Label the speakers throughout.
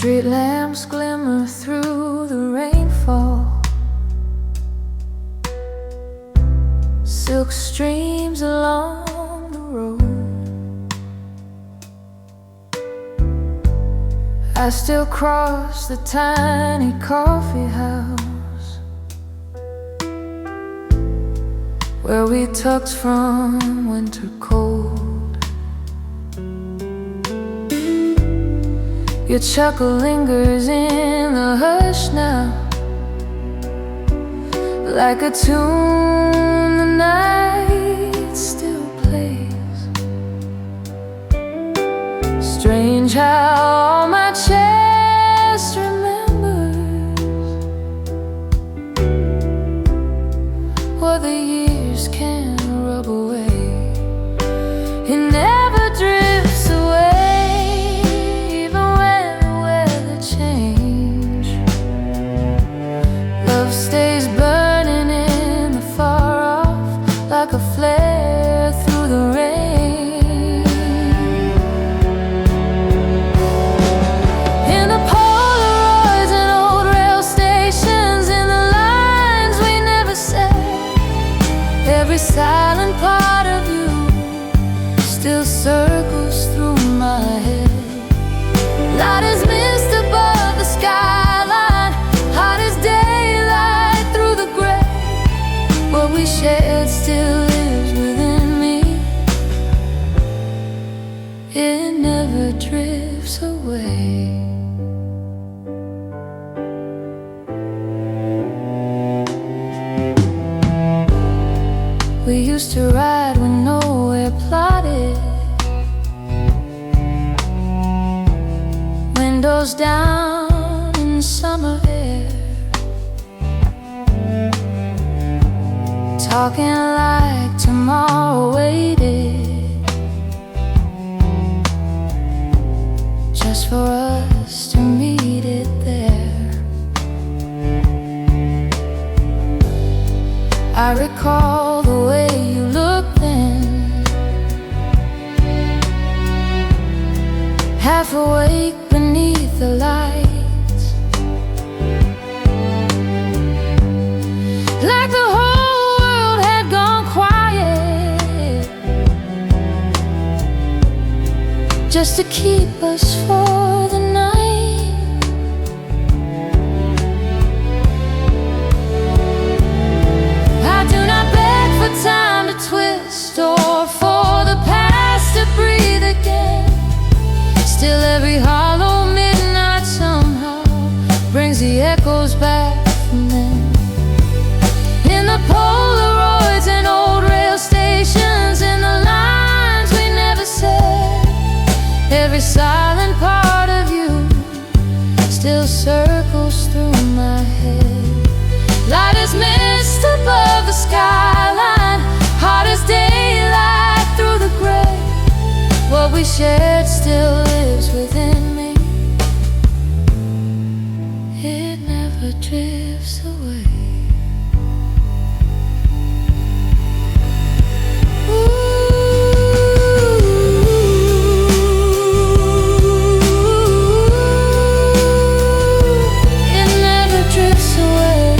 Speaker 1: Street lamps glimmer through the rainfall. Silk streams along the road. I still cross the tiny coffee house where we tucked from winter cold. Your chuckle lingers in the hush now, like a tune the night still plays. Strange how all my chest remembers what the years can't rub away. It never drifts away, even when the weather change. Love stays burning in the far off, like a flare through the rain. In the Polaroids and old rail stations, in the lines we never said, every silent part of you still circles through my head. Light as mist above the skyline, hot as daylight through the gray. What we shared still lives within me. It never drifts away. We used to ride with nowhere plotted, windows down in summer air, talking like tomorrow waited just for us to meet it there. I recall the way you looked then, half awake beneath the lights, like the whole world had gone quiet, just to keep us for the night. I do not beg for time to twist or for the past to breathe again. Still every hollow midnight somehow brings the echoes back from then. In the Polaroids and old rail stations, in the lines we never said, every silent part of you still circles through my head. Light as mist above the skyline, hot as daylight through the gray. What we shared still lives within me. It never drifts away. It never drifts away.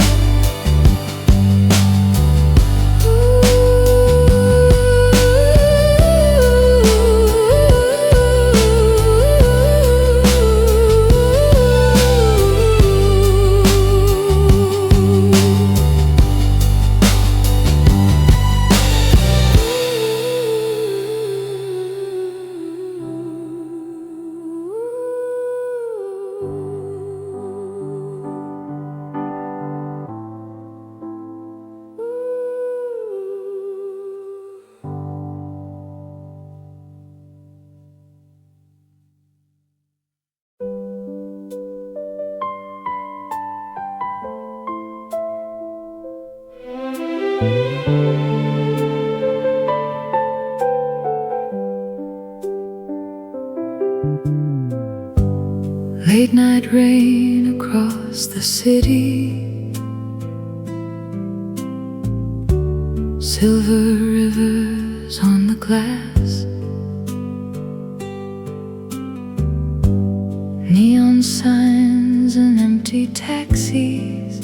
Speaker 1: Late night rain across the city, silver rivers on the glass, neon neon signs and empty taxis,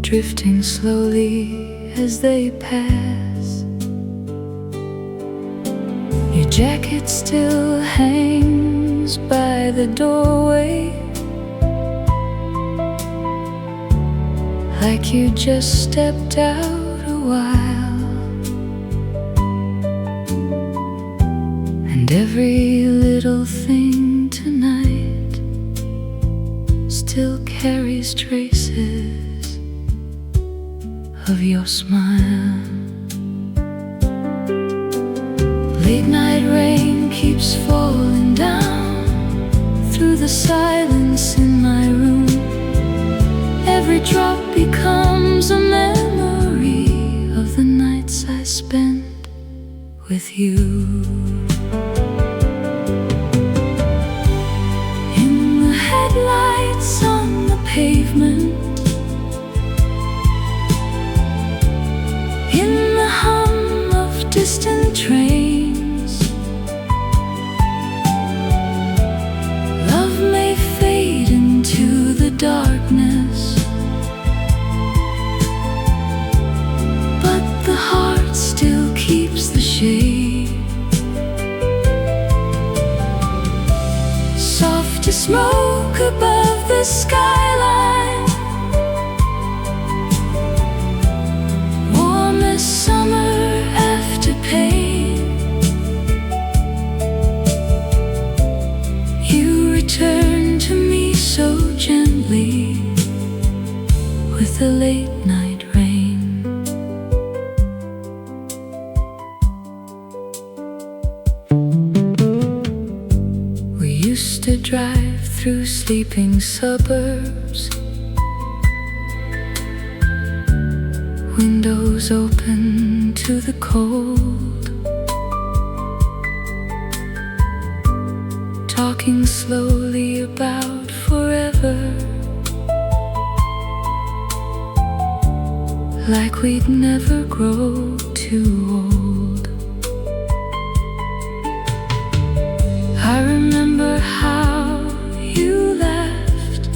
Speaker 1: drifting slowly as they pass. Your jacket still hangs by the doorway, like you just stepped out a while. And every little thing tonight still carries traces of your smile. Late night rain keeps falling down through the silence in my room. Every drop becomes a memory of the nights I spent with you. In the headlights on the pavement, in the hum of distant trains, love may fade into the darkness, but the heart still keeps the shade. Soft as smoke above the skyline, warm as summer after pain. You return to me so gently with the late night rain. We used to drive through sleeping suburbs, windows open to the cold, talking slowly about forever, like we'd never grow too old. I remember how you laughed,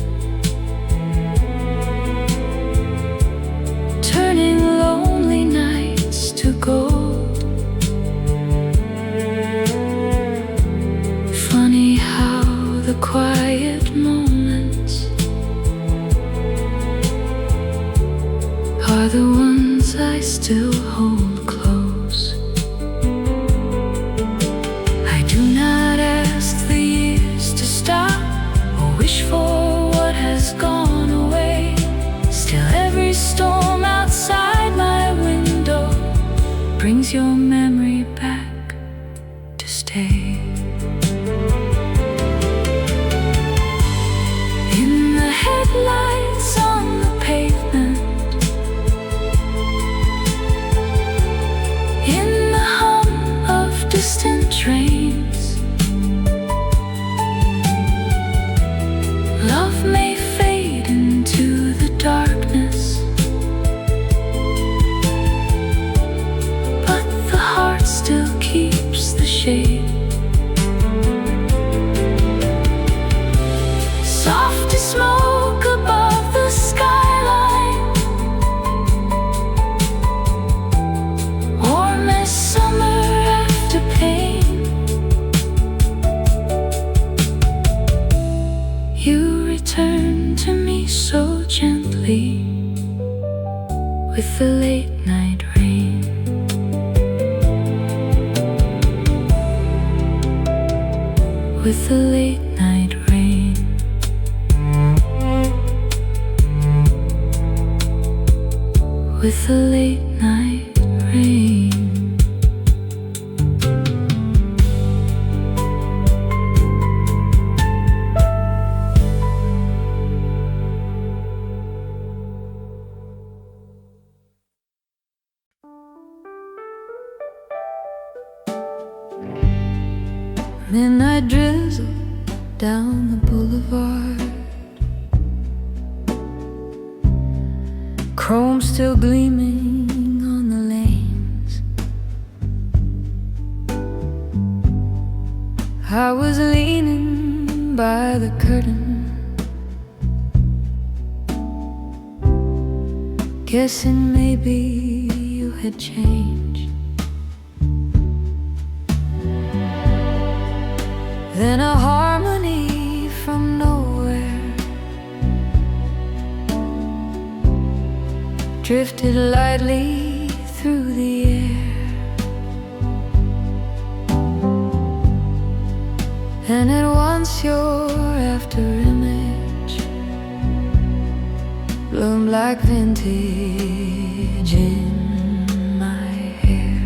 Speaker 1: turning lonely nights to gold. Funny how the quiet moments are the ones I still hold close. I do not ask the years to stop or wish for what has gone away. Still every storm outside my window brings your memory back to stay. In the headlights on the pavement, in the hum of distant trains, love may fade into the darkness, but the heart still keeps the shade. Soft as smoke above the skyline, warm as summer after pain. You return to me so gently with the late night rain. With the late night rain. With the late night rain. Midnight drizzle down the boulevard, chrome still gleaming on the lanes. I was leaning by the curtain, guessing maybe you had changed. Then a harmony from nowhere drifted lightly through the air. And at once your after-image bloomed like vintage in my hair.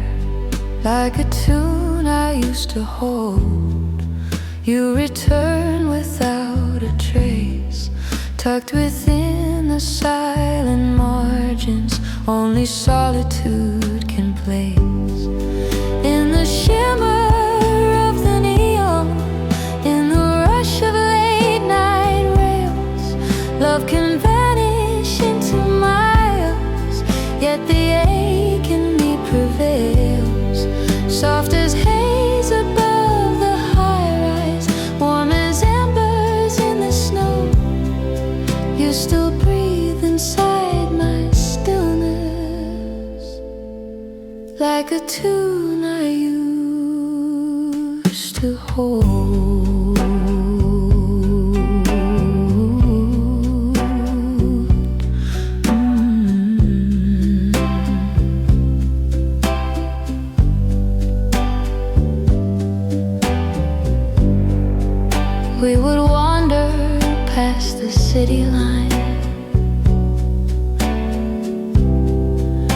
Speaker 1: Like a tune I used to hold, you return without a trace, tucked within the silent margins only solitude can place. In the shimmer of the neon, in the rush of late night rails, love can vanish into miles, yet the ache in me prevails. Soft as haze above the high-rise, warm as embers in the snow, you still breathe inside my stillness, like a tune I used to hold. We would wander past the city line,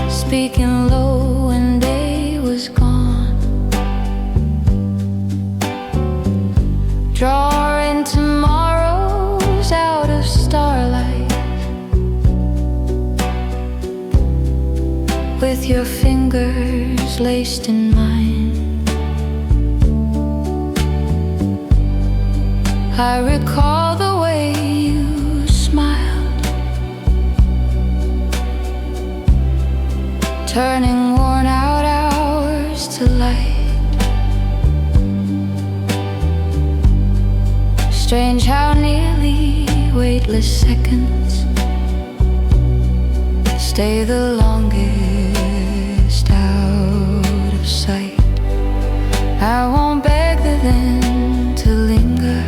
Speaker 1: speaking low when day was gone, drawing tomorrows out of starlight, with your fingers laced in mine. I recall the way you smiled, turning worn out hours to light. Strange how nearly weightless seconds stay the longest out of sight. I won't beg the then to linger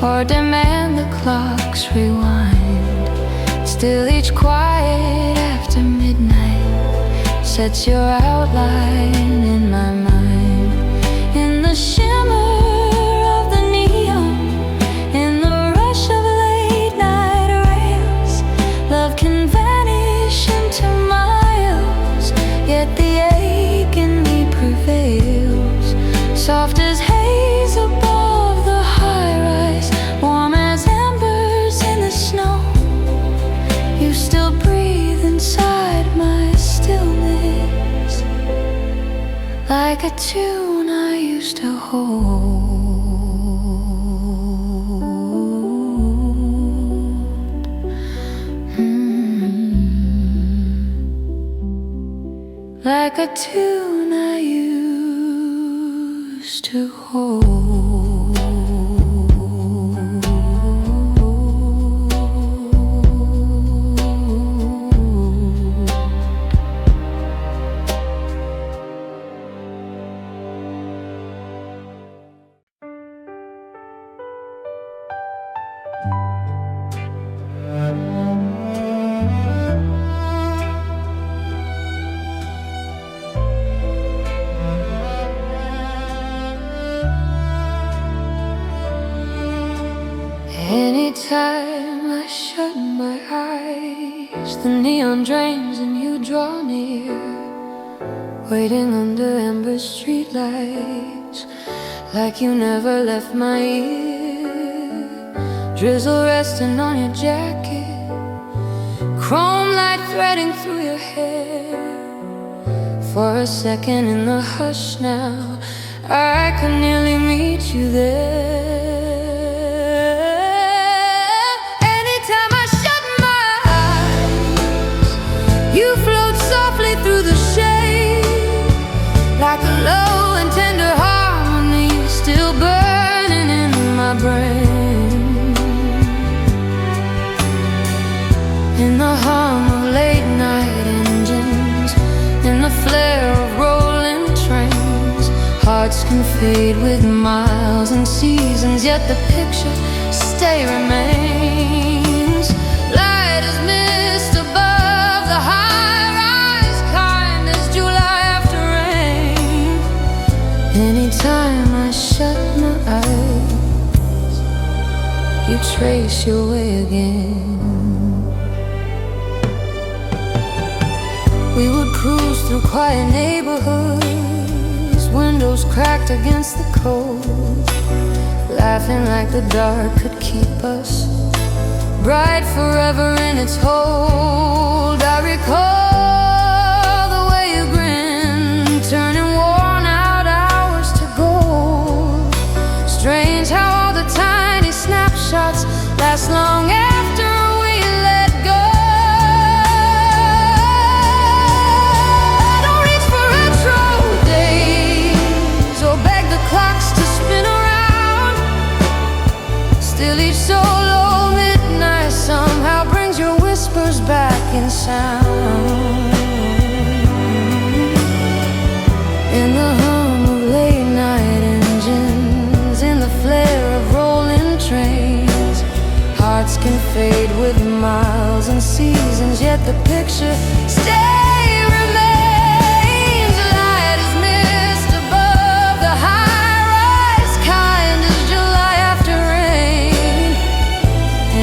Speaker 1: or demand the clock's rewind. Still each quiet after midnight sets your outline in my mind. In the shimmer of the neon, in the rush of late night rails, love can vanish into miles, yet the ache in me prevails. Soft as haze above the high-rise, warm as embers in the snow, you still breathe inside my stillness, like a tune I used to hold. Like a tune I used to hold. Anytime I shut my eyes, the neon drains and you draw near, waiting under amber streetlights, like you never left my ear. Drizzle resting on your jacket, chrome light threading through your hair. For a second in the hush now, I could nearly meet you there. Like a low and tender harmony still burns Hearts can fade with miles and seasons, yet the picture stay remains. Light as mist above the high-rise, kind as July after rain. Anytime I shut my eyes, you trace your way again. We would cruise through quiet neighborhoods, windows cracked against the cold, laughing like the dark could keep us bright forever in its hold. I recall the way you grinned, turning worn out hours to gold. Strange how all the tiny snapshots last long after we let go. I don't reach for retro days or beg the clocks to spin around. Still each solo midnight somehow brings your whispers back in sound. In the hum of late night engines, in the flare of rolling trains, hearts can fade with miles and seasons, yet the picture stay remains. Light as mist above the high-rise, kind as July after rain.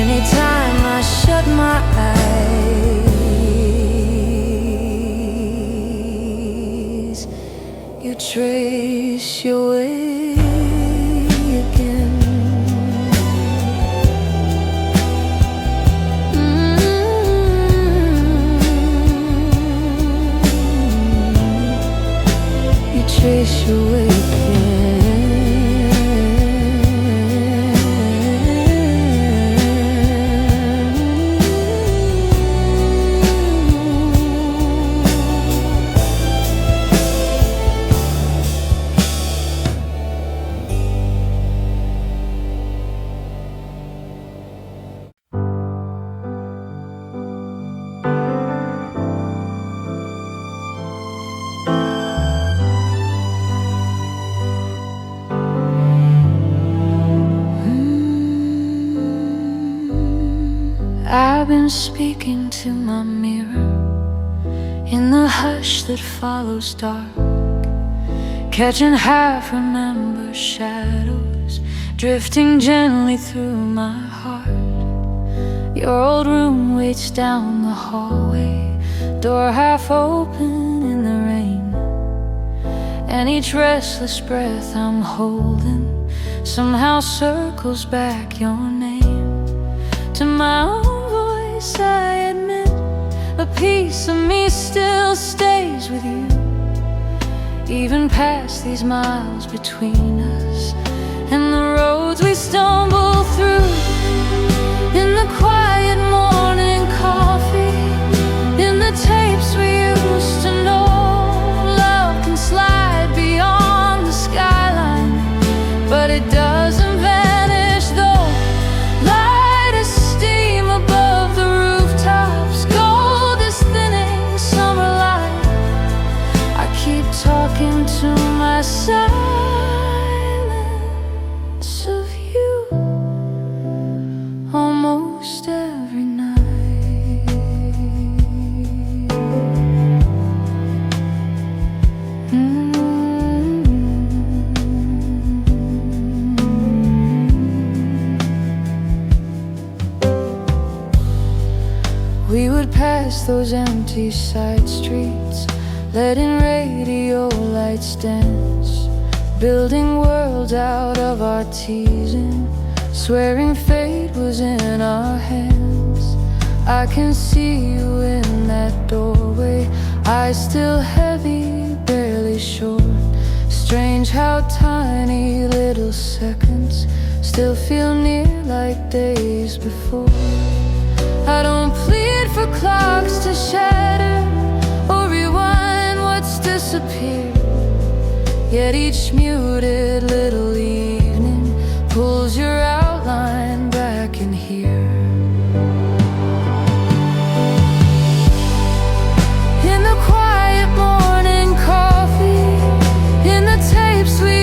Speaker 1: Anytime I shut my eyes, you trace your way again. You trace your way again. I've been speaking to my mirror in the hush that follows dark, catching half-remembered shadows drifting gently through my heart. Your old room waits down the hallway, door half open in the rain, and each restless breath I'm holding somehow circles back your name. To my own voice I admit, a piece of me still stays with you, even past these miles between us and the roads we stumble through. In the quiet morning coffee, in the tapes we used to know, love can slide beyond the skyline, but it doesn't vanish though. Light as steam above the rooftops, gold is thinning summer light. I keep talking to myself of you almost every night. We would pass those empty side streets, letting radio lights dance, building worlds out of our teasing, swearing fate was in our hands. I can see you in that doorway, eyes still heavy, barely short. Strange how tiny little seconds still feel near like days before. I don't plead for clocks to shatter or rewind what's disappeared, yet each muted little evening pulls your outline back in here. In the quiet morning coffee, in the tapes we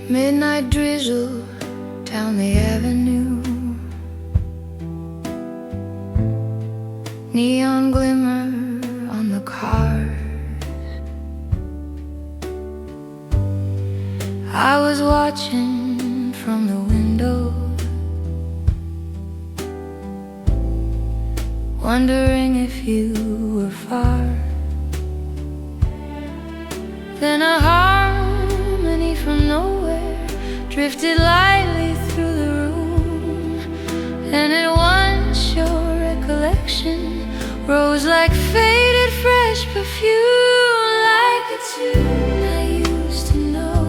Speaker 1: Midnight drizzle down the avenue, neon glimmer on the cars. I was watching from the window, wondering if you were far. Then a harmony from nowhere drifted lightly through the room, and at once your recollection rose like faded fresh perfume. Like a tune I used to know,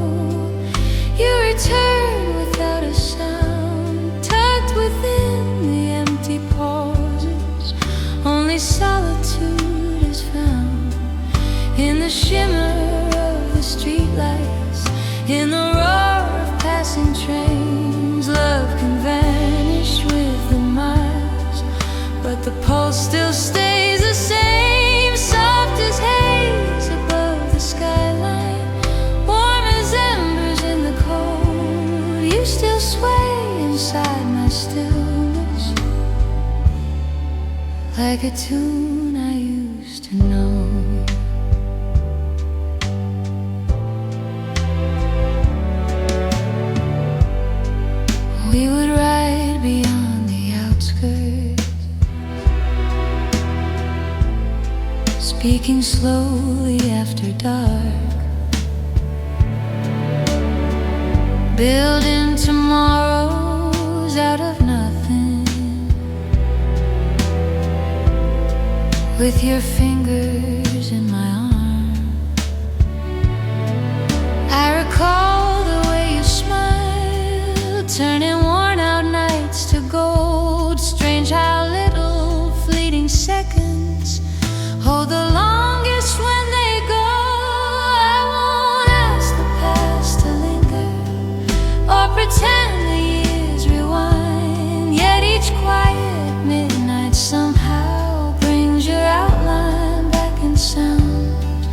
Speaker 1: you returned without a sound, tucked within the empty pauses. Only solitude is found in the shimmer of the streetlights, in the roar of passing trains. Love can vanish with the miles, but the pulse still stays the same. Soft as haze above the skyline, warm as embers in the cold. You still sway inside my stillness, like a tune I used to know. We would ride beyond the outskirts, speaking slowly after dark, building tomorrows out of nothing, with your fingers in my arm. I recall the way you smiled, turning worn out nights to gold. Strange how little fleeting seconds hold the longest when they go. I won't ask the past to linger or pretend the years rewind, yet each quiet midnight somehow brings your outline back in sound.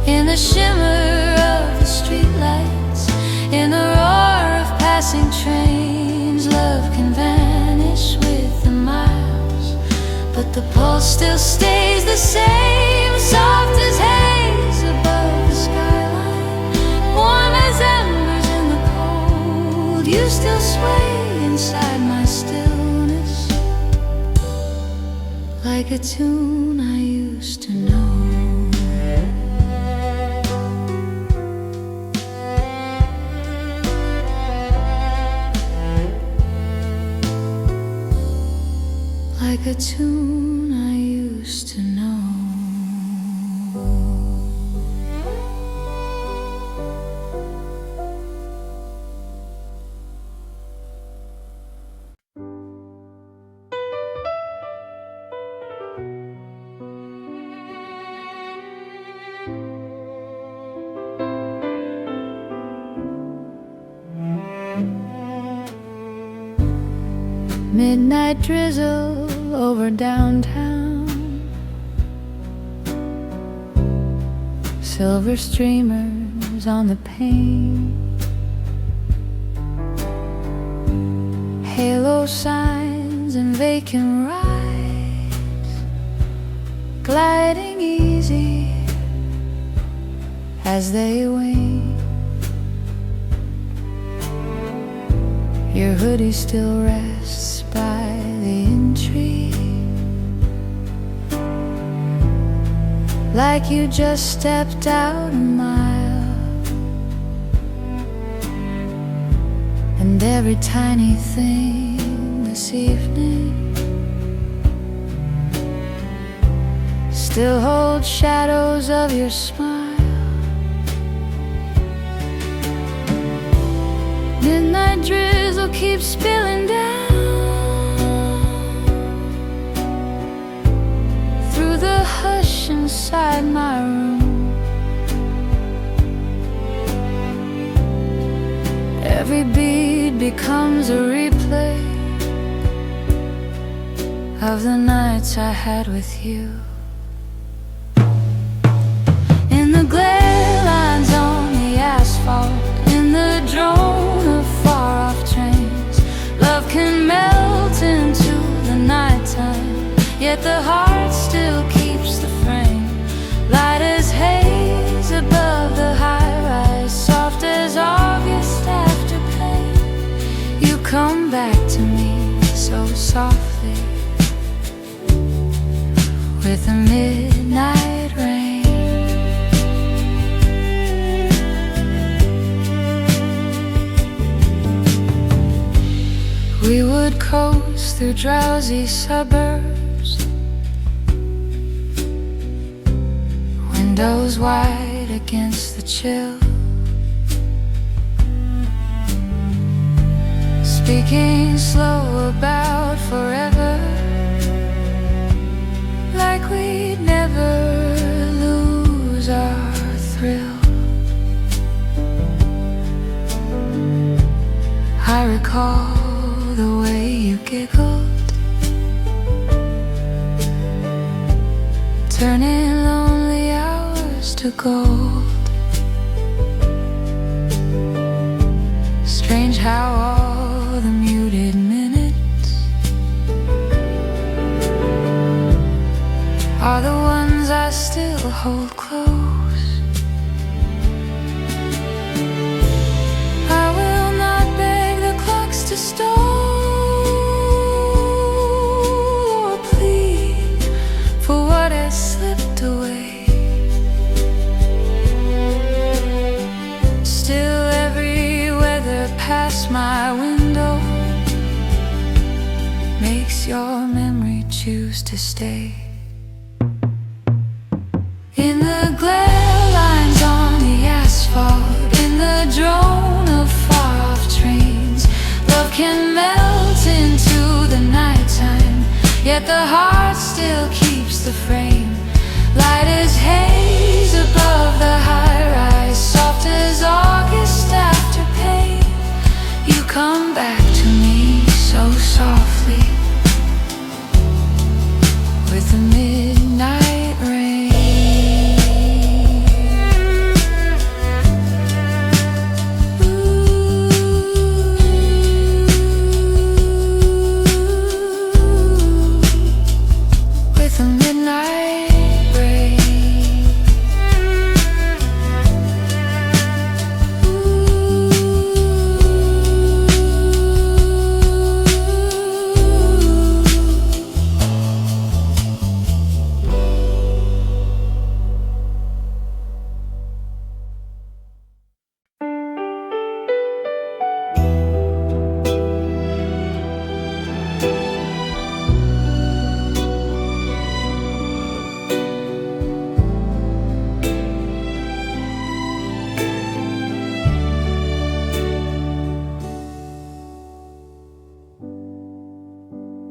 Speaker 1: In the shimmer of the streetlights, in the roar of passing trains, love can vanish with the miles, but the pulse still stays the same. Soft as haze above the skyline, warm as embers in the cold. You still sway inside my stillness, like a tune I used to know. Like a tune I used to know. Midnight drizzle over downtown, silver streamers on the pane, halo signs and vacant rides, gliding easy as they wane. Your hoodie still rests by the entry, like you just stepped out a mile, and every tiny thing this evening still holds shadows of your smile. Midnight drizzle keeps spilling down through the hush inside my room. Every beat becomes a replay of the nights I had with you. In the glare lines on the asphalt, in the drone with the midnight rain. We would coast through drowsy suburbs, windows wide against the chill, speaking slow about forever, like we'd never lose our thrill. I recall the way you giggled, turning lonely hours to gold. Strange how all the muted minutes are the ones I still hold close. I will not beg the clocks to stop or plead for what has slipped away. Still every weather past my window makes your memory choose to stay. In the glare lines on the asphalt, in the drone of far-off trains, love can melt into the nighttime, yet the heart still keeps the frame. Light as haze above the high-rise, soft as August after pain. You come back to me so softly with the midnight rain. With the midnight rain.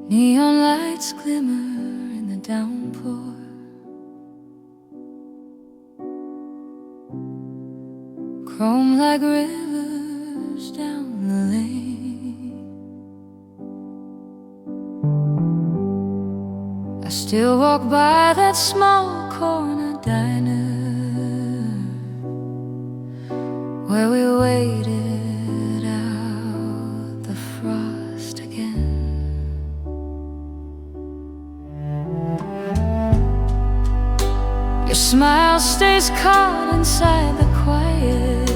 Speaker 1: Neon lights glimmer in the downpour, chrome like rivers down the lane. I still walk by that small corner diner where we waited out the frost again. Your smile stays caught inside the quiet,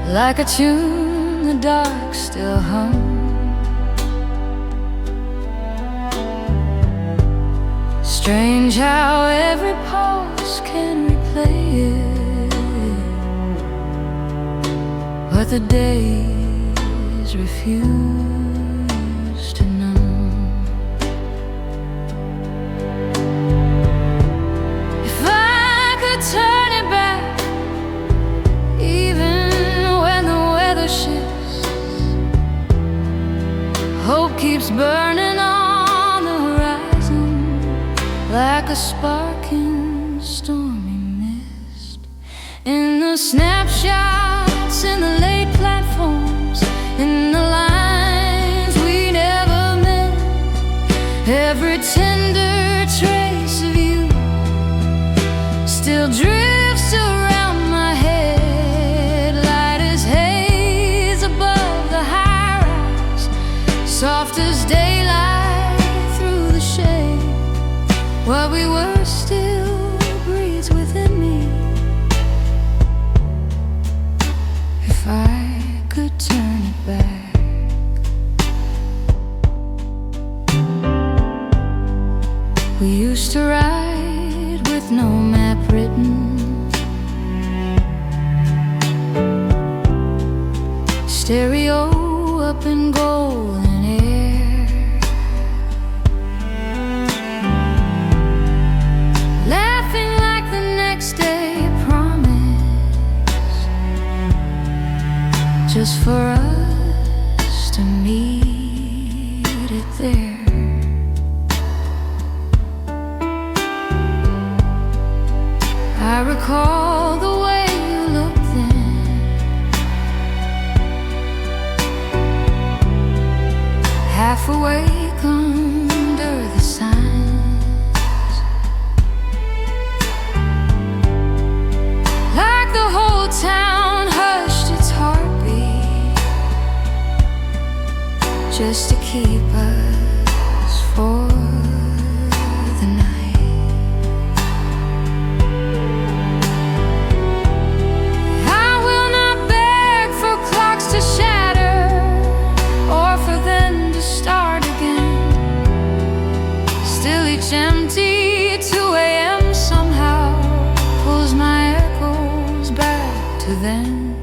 Speaker 1: like a tune the dark still hums. Strange how every pulse can replay it, but the days refuse to numb. Turn it back, even when the weather shifts, hope keeps burning on the horizon, like a spark in stormy mist. In the snapshots, in the late platforms, in the lines we never met, every tender trace of you still drifts around my head. Light as haze above the high-rise, soft as daylight through the shade. What we were still breathes within me. If I could turn it back, just for us to meet it there. I recall the way you looked then, half awake under the signs, like the whole town hushed its heartbeat just to keep us for the night. I will not beg for clocks to shatter or for them to start again. Still each empty 2 a.m. somehow pulls my echoes back to then.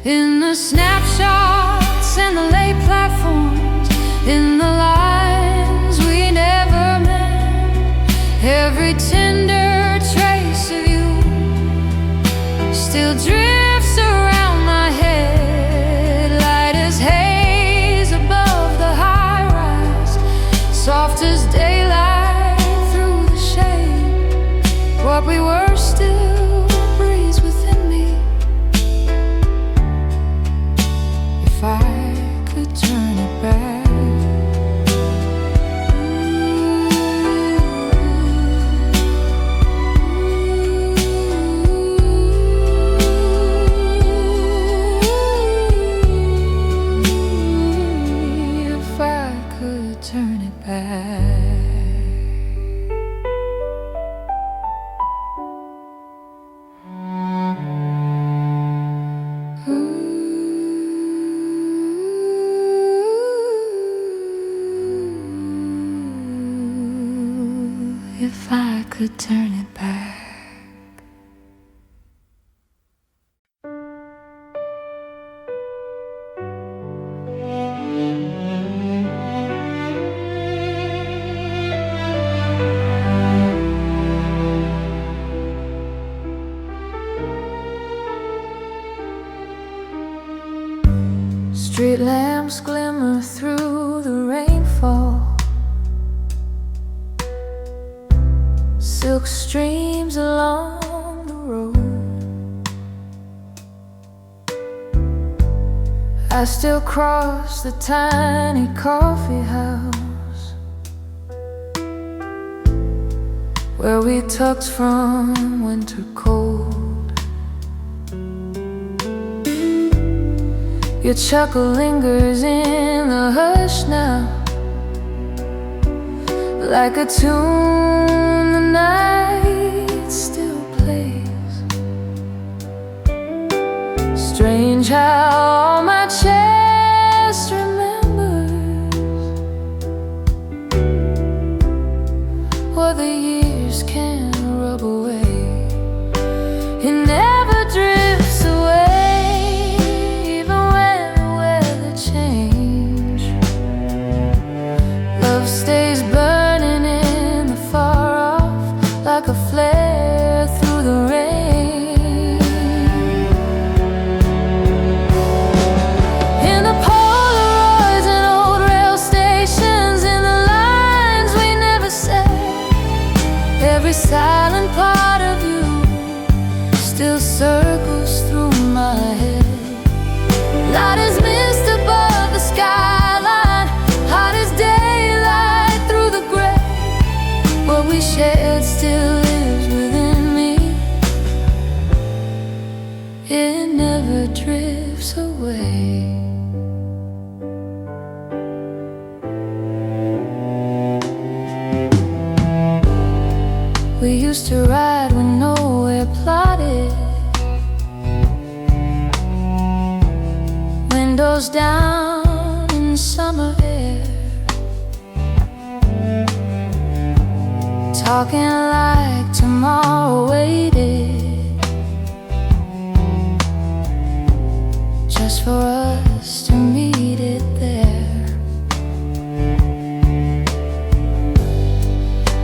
Speaker 1: In the snapshots and the late platforms, in the lines we never met, every tender trace of you still drifts around my head, light as haze above the high rise, soft as daylight through the shade. What we were still breathes within me. If I could turn it back. If I could turn it back. If I could turn it back. Street lamps glimmer through the rainfall, silk streams along the road. I still cross the tiny coffee house where we tucked from winter cold. Your chuckle lingers in the hush now, like a tune the night still plays. Strange how all my chest remembers what the years can't rub away. It never drifts away, even when the weather change. Love stays burning in the far off, like a flare through the rain. In the Polaroids and old rail stations, in the lines we never said, every silent part of you still circles through my head. Light as mist above the skyline, hot as daylight through the gray. What we shared still lives within me. It never drifts away. We used to ride when nowhere plotted, windows down in summer air, talking like tomorrow waited just for us to meet it there.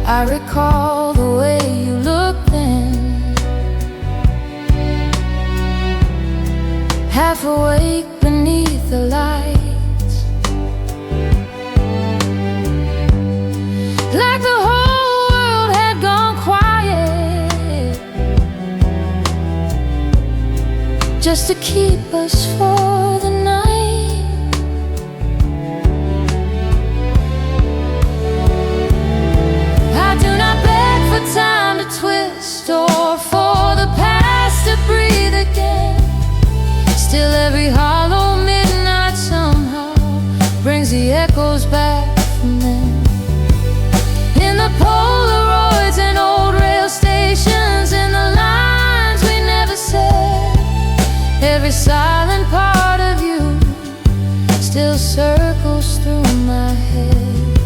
Speaker 1: I recall the way you looked then, half awake just to keep us for the night. I do not beg for time to twist or for the past to breathe again. Still every hollow midnight somehow brings the echoes back from then. In the Polaroids and old rail stations, in the lines we never said, every silent part of you still circles through my head.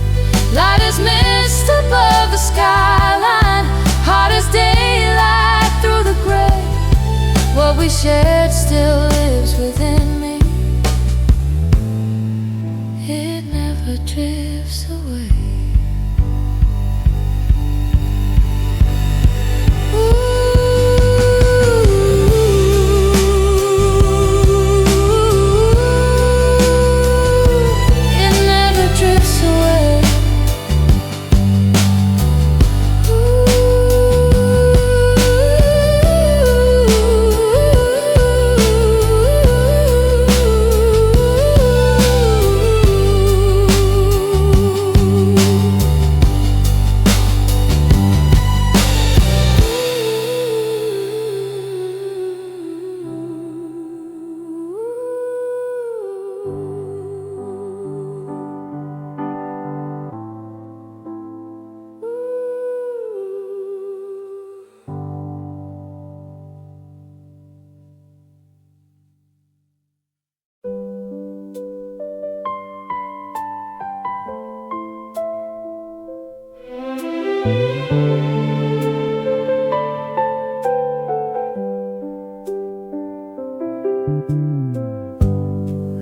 Speaker 1: Light as mist above the skyline, hot as daylight through the gray. What we shared still lives within me. It never drifts away.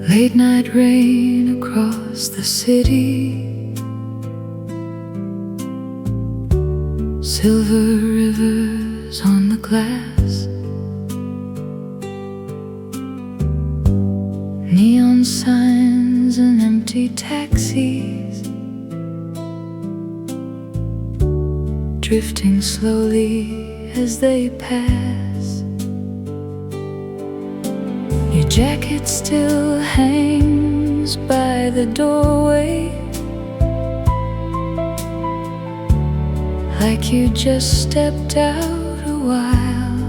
Speaker 1: Late night rain across the city, silver rivers on the glass, neon signs and empty taxis, drifting slowly as they pass. Your jacket still hangs by the doorway, like you just stepped out a while.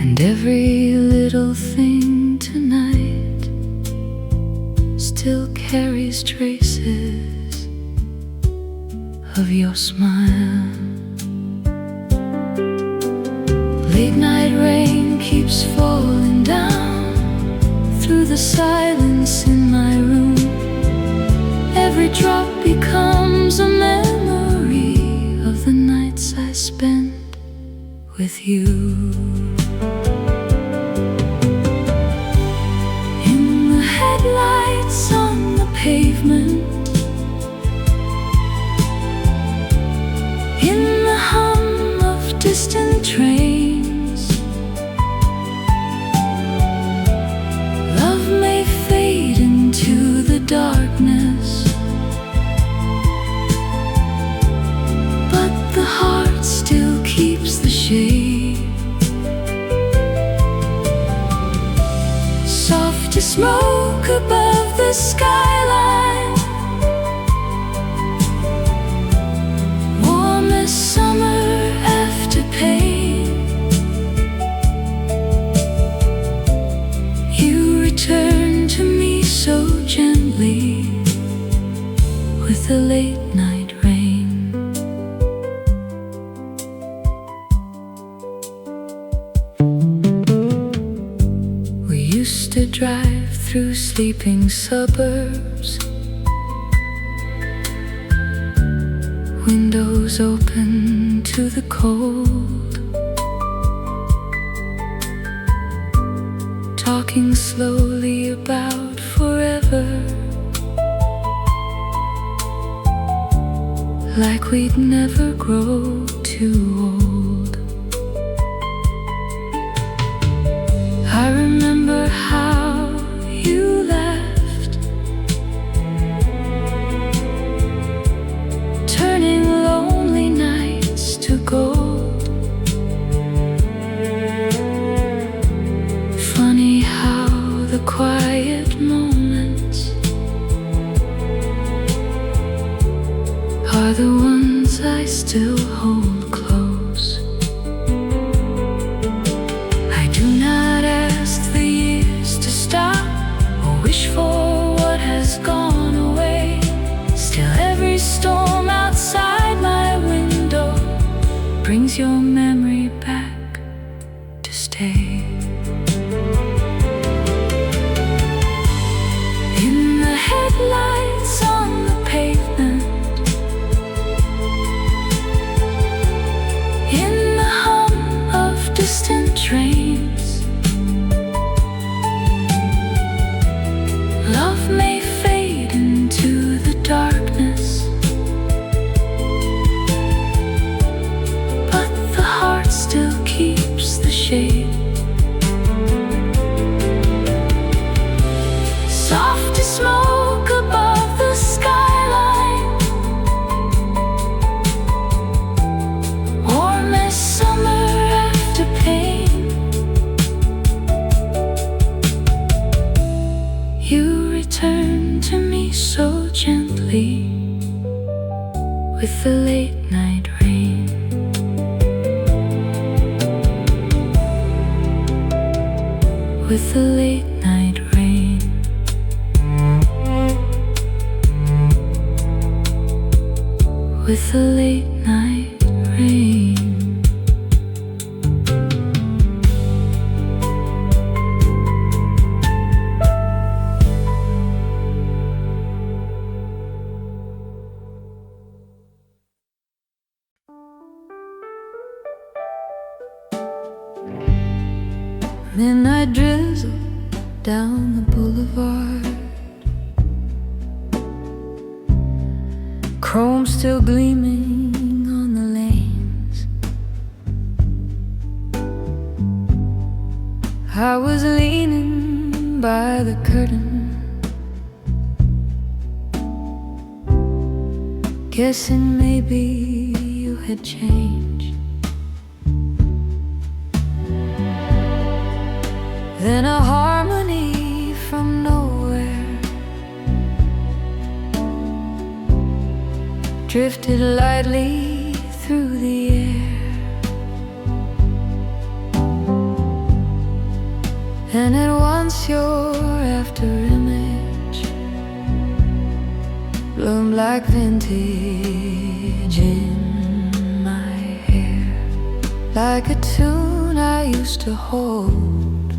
Speaker 1: And every little thing tonight still carries traces of your smile. Late night rain keeps falling down through the silence in my room. Every drop becomes a memory of the nights I spent with you. In the headlights on the pavement, in the hum of distant trains, love may fade into the darkness, but the heart still keeps the shade. Soft as smoke above the skyline, warm as summer after pain. You return to me so gently with the late night rain. We used to drive through sleeping suburbs, windows open to the cold, talking slowly about forever, like we'd never grow too old. I remember how you laughed, turning lonely nights to gold. still hold close. I do not ask the years to stop or wish for what has gone away. Still every storm outside my window brings your memory back to stay. In the headlights on the pavement, in the hum of distant trains, love may fade into the darkness, but the heart still keeps the shade. Soft as smoke above the skyline, warm as summer after pain. You return to me so gently with the late night rain. With the late night rain. With the late night rain. Midnight drizzle down the boulevard, chrome still gleaming on the lanes. I was leaning by the curtain, guessing maybe you had changed. Then a harmony from nowhere drifted lightly through the air, and at once your after image bloomed like vintage in my hair. Like a tune I used to hold,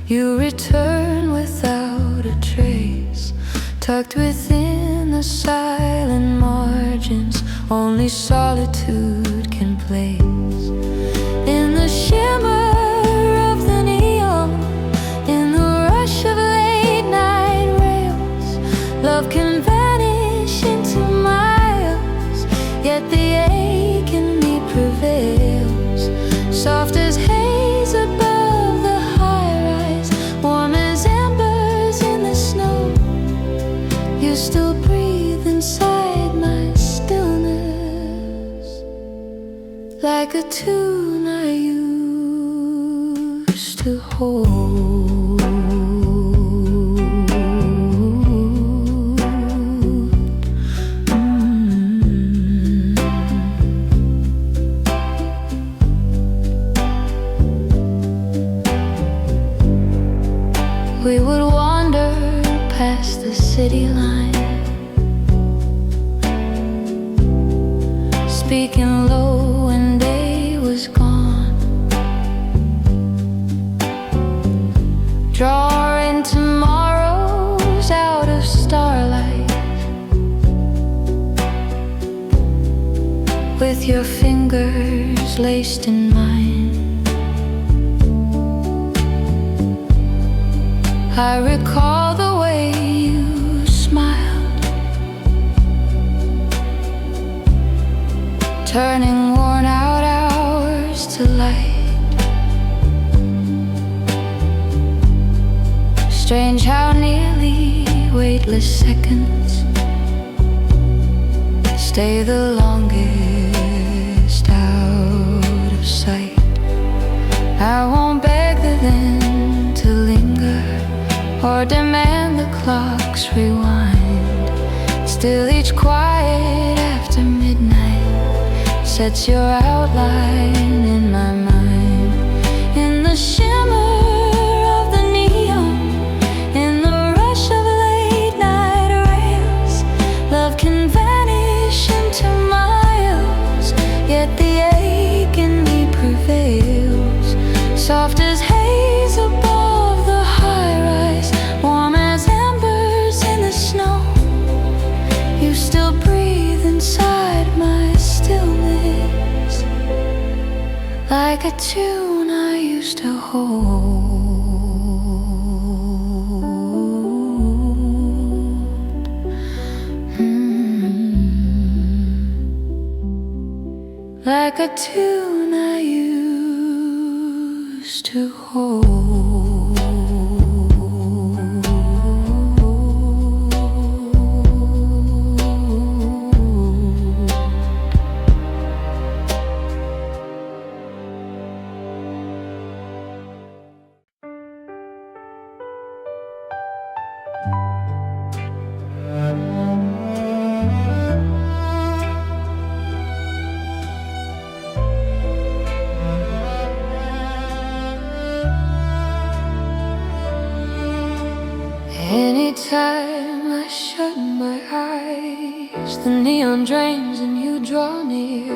Speaker 1: you return without a trace, tucked within the silent margins only solitude can place. In the shimmer of the neon, in the rush of late night rails, love can vanish into miles, yet the ache in me prevails. Soft as haze above the high-rise, warm as embers in the snow, you still breathe inside my stillness, like a tune I used to hold. We would wander past the city line, speaking low when day was gone, drawing tomorrows out of starlight, with your fingers laced in mine. I recall the way you smiled, turning worn out hours to light. Strange how nearly weightless seconds stay the longest out of sight. I won't beg the then to linger or demand the clock's rewind. Still each quiet after midnight sets your outline in my mind. In the shimmer of the neon, in the rush of late night rails, love can vanish into miles, yet the ache in me prevails. Soft as haze above the high-rise, warm as embers in the snow, you still breathe inside my stillness, like a tune I used to hold. Like a tune I used to hold. Anytime I shut my eyes, the neon drains and you draw near,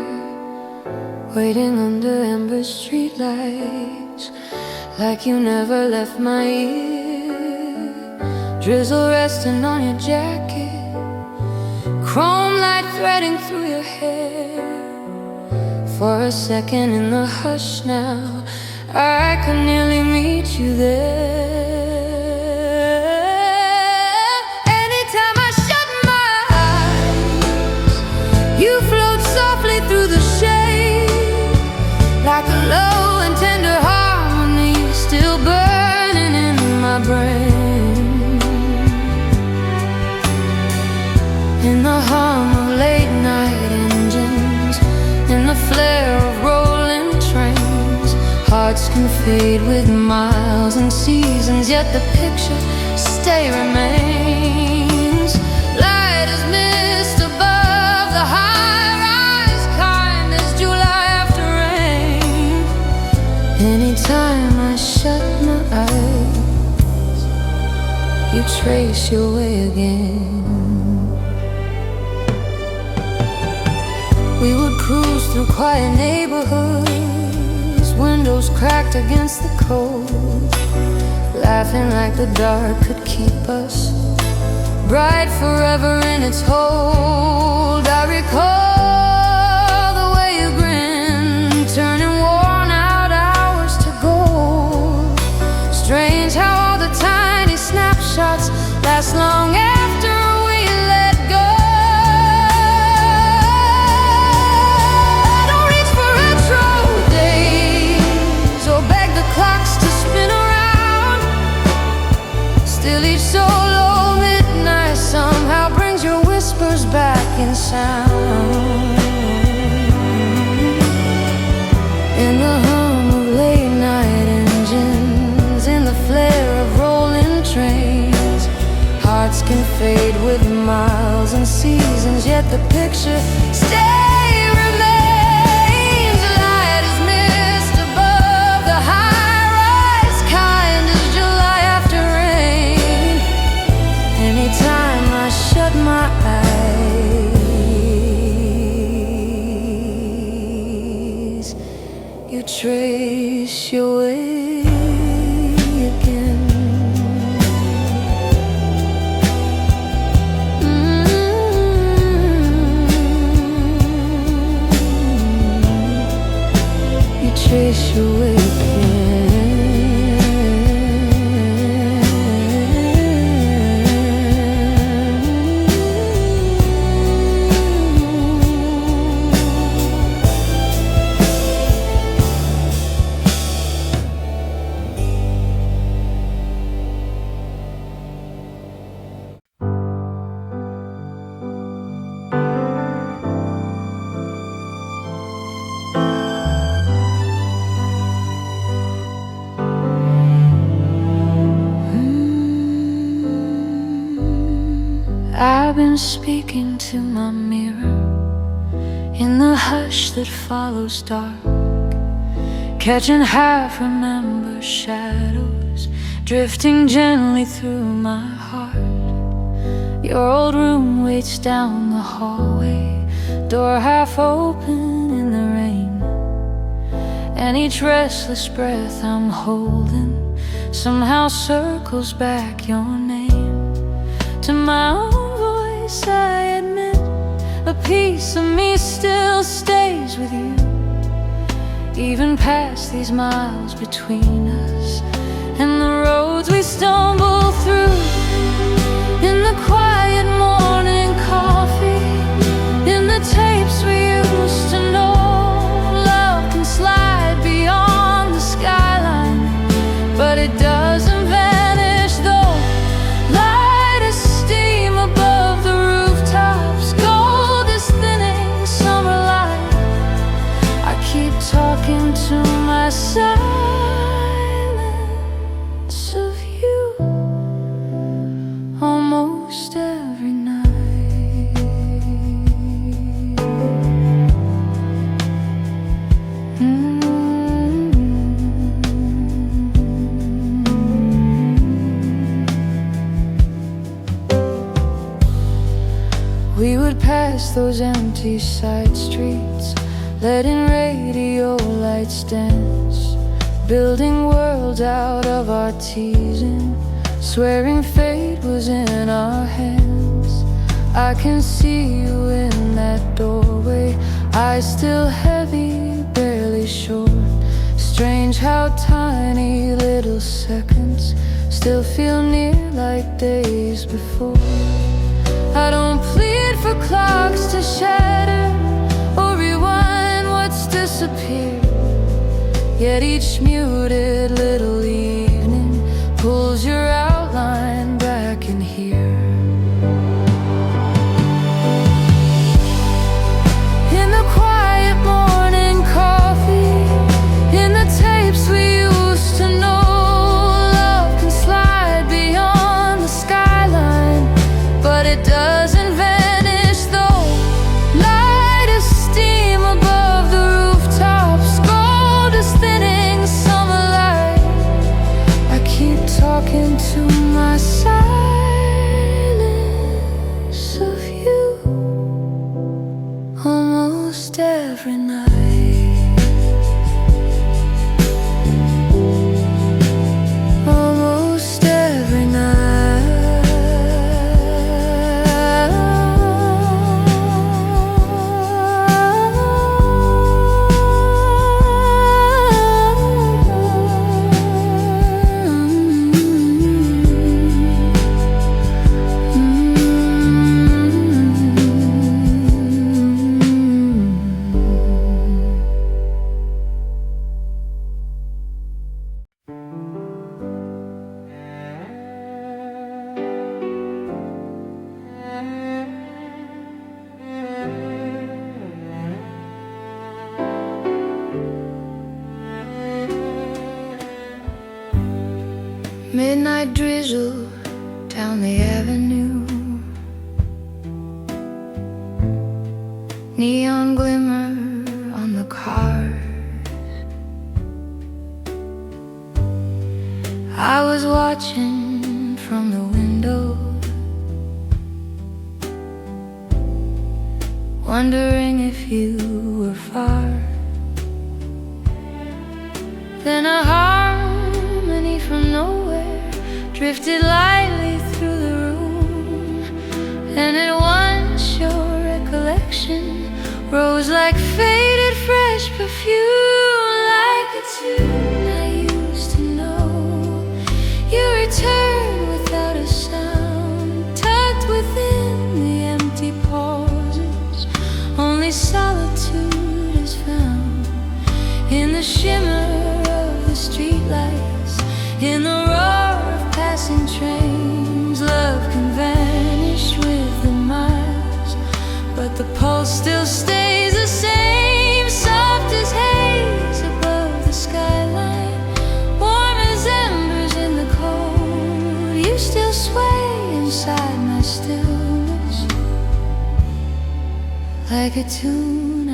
Speaker 1: waiting under amber streetlights, like you never left my ear. Drizzle resting on your jacket, chrome light threading through your hair. For a second in the hush now, I could nearly meet you there. Like a low and tender harmony, still burning in my brain. In the hum of late night engines, in the flare of rolling trains, hearts can fade with miles and seasons, yet the picture stay remains. Light as mist above the high-rise, kind as July after rain. Anytime I shut my eyes, you trace your way again. We would cruise through quiet neighborhoods, windows cracked against the cold, laughing like the dark could keep us bright forever in its hold. I recall the way you grinned, turning worn out hours to gold. Strange how all the tiny snapshots last long after we let go. I don't reach for retro days or beg the clocks to spin around. Still each solo midnight somehow brings your whispers back in sound. In the hum of late night engines, in the flare of rolling trains, hearts can fade with miles and seasons, yet the picture stay remains. Light as mist above the high-rise, kind as July after rain. Anytime I shut my eyes, you trace your way again. You trace your way again. I've been speaking to my mirror in the hush that follows dark, catching half-remembered shadows drifting gently through my heart. Your old room waits down the hallway, door half open in the rain, and each restless breath I'm holding somehow circles back your name. To my own voice I admit a piece of me still stays with you, even past these miles between us and the roads we stumble through. In the quiet morning coffee, in the tapes we used to know, love can slide beyond the skyline, but it doesn't vanish though. Light as steam above the rooftops, gold is thinning summer light. I keep talking to myself of you almost every night. We would pass those empty side streets, letting radio lights dance, building worlds out of our teasing, swearing fate was in our hands. I can see you in that doorway, eyes still heavy, barely short. Strange how tiny little seconds still feel near like days before. I don't plead for clocks to shatter or rewind what's disappeared, yet each muted little evening pulls your outline back in here. In the quiet morning coffee, in the tapes we used to know, love can slide beyond the skyline, but it doesn't vanish though. Light as steam above the rooftops, gold is thinning summer light. I keep talking to my silence of you almost every night. Almost every midnight drizzle down the avenue, neon glimmer on the cars. I was watching from the window, wondering if you were far. Then a harmony from nowhere drifted lightly through the room, and at once your recollection rose like faded fresh perfume. Like a tune I used to know, you returned without a sound, tucked within the empty pauses. Only solitude is found in the shimmer of the streetlights, in the roar of passing trains. Love can vanish with the miles, but the pulse still stays the same. Soft as haze above the skyline, warm as embers in the cold. You still sway inside my stillness, like a tune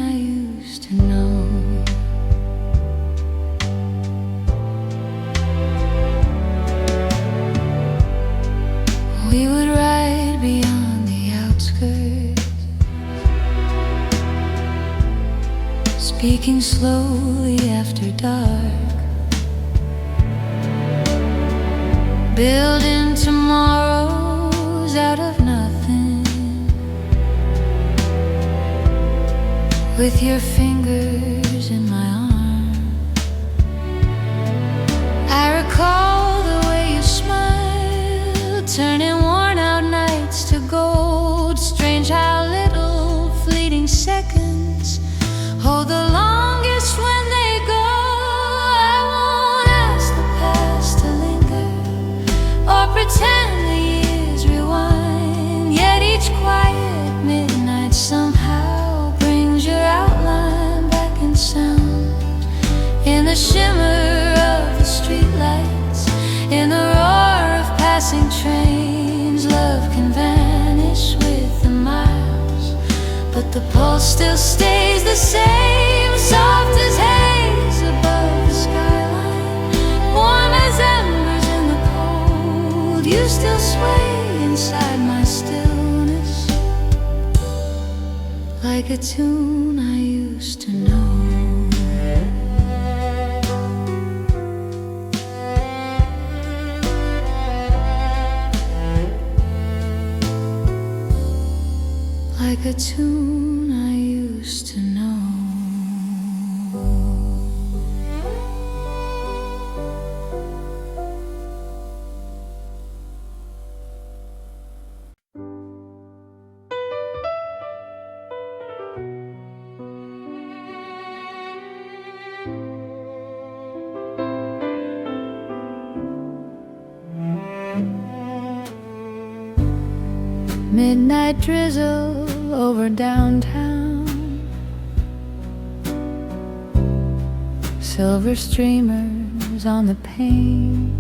Speaker 1: speaking slowly after dark, building tomorrows out of nothing, with your fingers in my arm. I recall the way you smiled, turning worn out nights to gold. Strange how little fleeting seconds hold the longest when they go. I won't ask the past to linger or pretend the years rewind, yet each quiet midnight somehow brings your outline back in sound. In the shimmer of the streetlights, in the roar of passing trains, love can vanish with the miles, but the pulse still stays the same, soft as haze above the skyline, warm as embers in the cold. You still sway inside my stillness, like a tune I used to know. Like a tune I used to know. Midnight drizzle over downtown, silver streamers on the pane,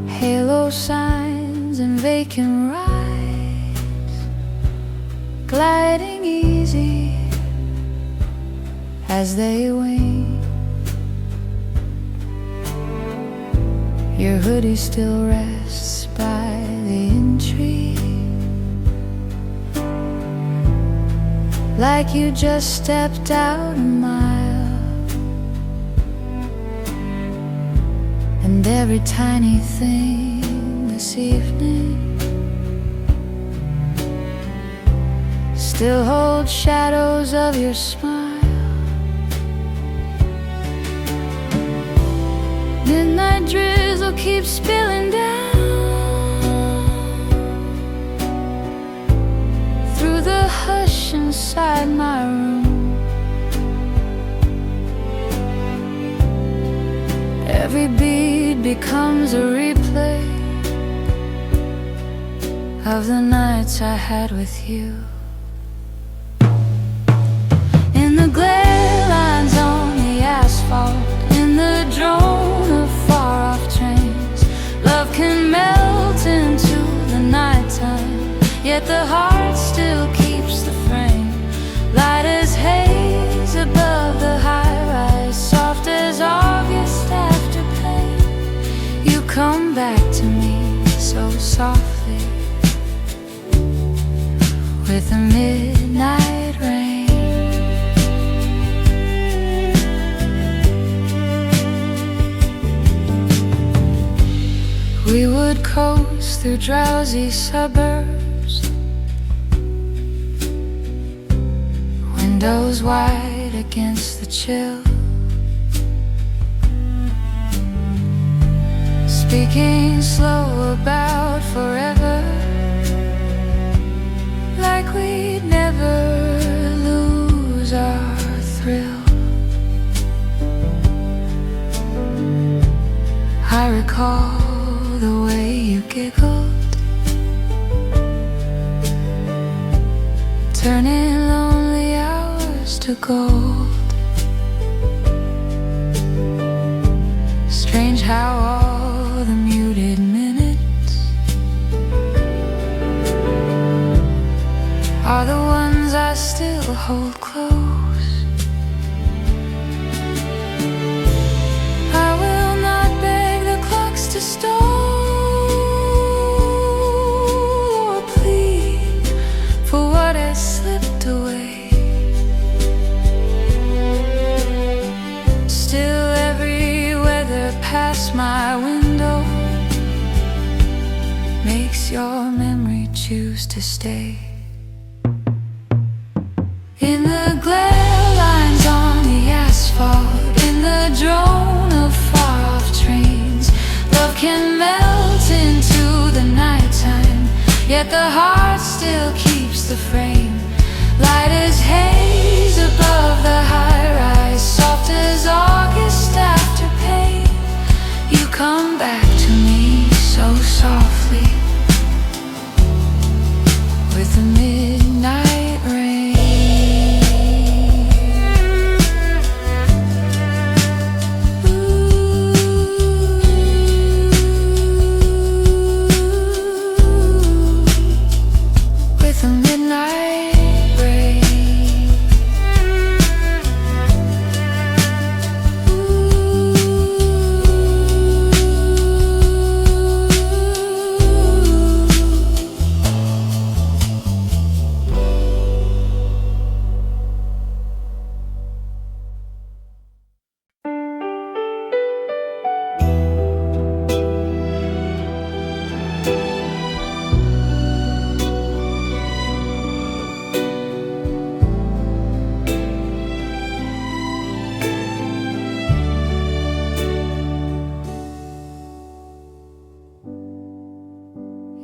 Speaker 1: halo signs and vacant rides, gliding easy as they wane. Your hoodie still rests by the entry, like you just stepped out a mile, and every tiny thing this evening still holds shadows of your smile. Midnight drizzle keeps spilling down through the hush inside my room. Every beat becomes a replay of the nights I had with you. In the glare lines on the asphalt, in the drone of far-off trains, love can melt into the nighttime, yet the heart still keeps the frame. Light as haze above the high-rise, soft as August after pain. You come back to me so softly with a midnight rain. We would coast through drowsy suburbs, windows wide against the chill, speaking slow about forever, like we'd never lose our thrill. I recall the way you giggled, turning lonely hours to gold. Strange how all the muted minutes are the ones I still hold close. I will not beg the clocks to stop or plead for what has slipped away. to stay. In the glare lines on the asphalt, in the drone of far-off trains, love can melt into the nighttime, yet the heart still keeps the frame. Light as haze above the high-rise, soft as August after pain. You come back to me so softly, with the midnight rain. With the midnight rain.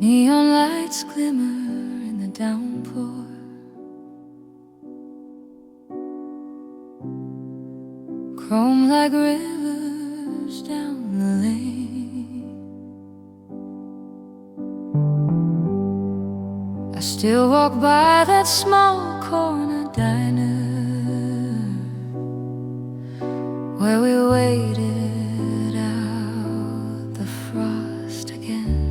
Speaker 1: Neon lights glimmer in the downpour. Chrome like rivers down the lane. I still walk by that small corner diner where we waited out the frost again.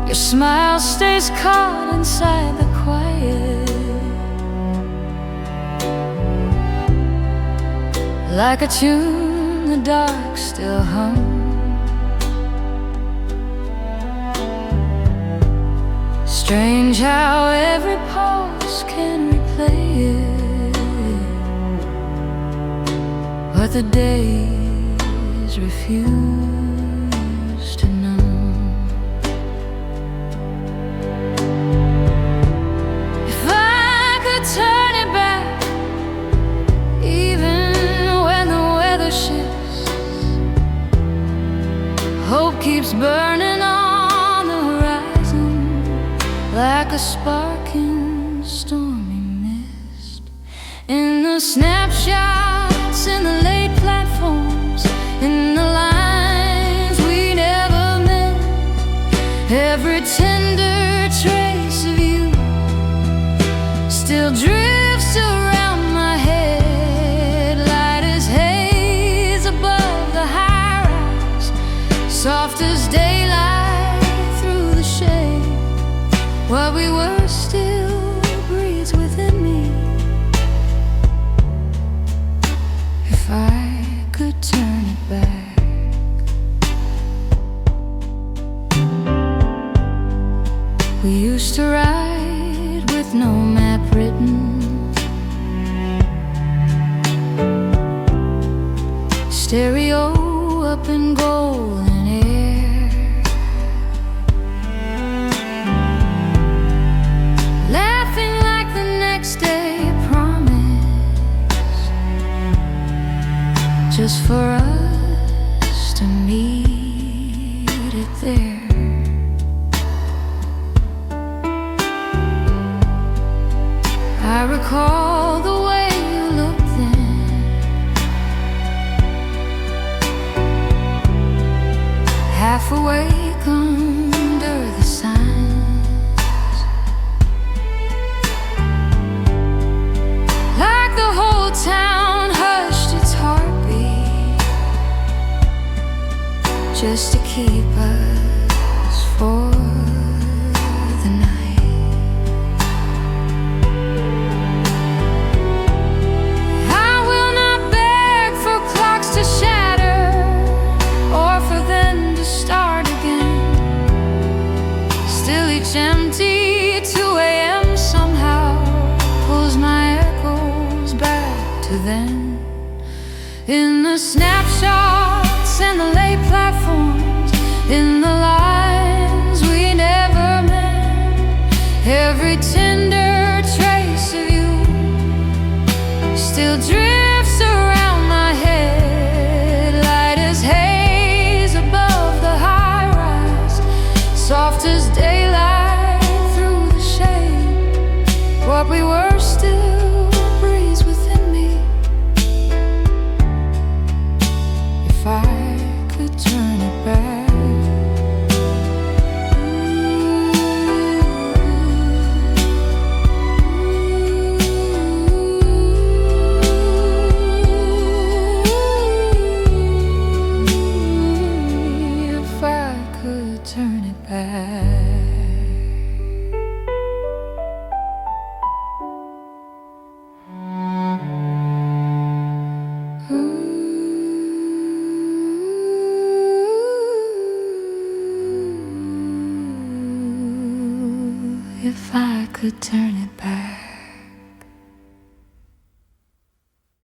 Speaker 1: Your smile stays caught inside the quiet, like a tune the dark still hums. Strange how every pulse can replay it, but the days refuse to numb. If I could turn it back, even when the weather shifts, hope keeps burning on the horizon, like a spark in stormy mist. In the snapshots, in the late platforms, in the lines we never met, every tender trace of you still drifts around my head. Light as haze above the high-rise, soft as daylight through the shade. What we were still breathes within me. If I could turn it back, we used to ride with no map written, stereo up in golden air, laughing like the next day promised, just for us to meet it there. I recall the way you looked then, half awake under the signs, like the whole town hushed its heartbeat, just to keep us for the night. I will not beg for clocks to shatter, or for them to start again. Still each empty 2 a.m. somehow pulls my echoes back to then. In the snapshots and the late platforms, in the lines we never meant. Every tender trace of you still drifts around my head, light as haze above the high rise, soft as daylight through the shade. What we were still breathes within me. If I could turn it back. If I could turn it back. If I could turn it back.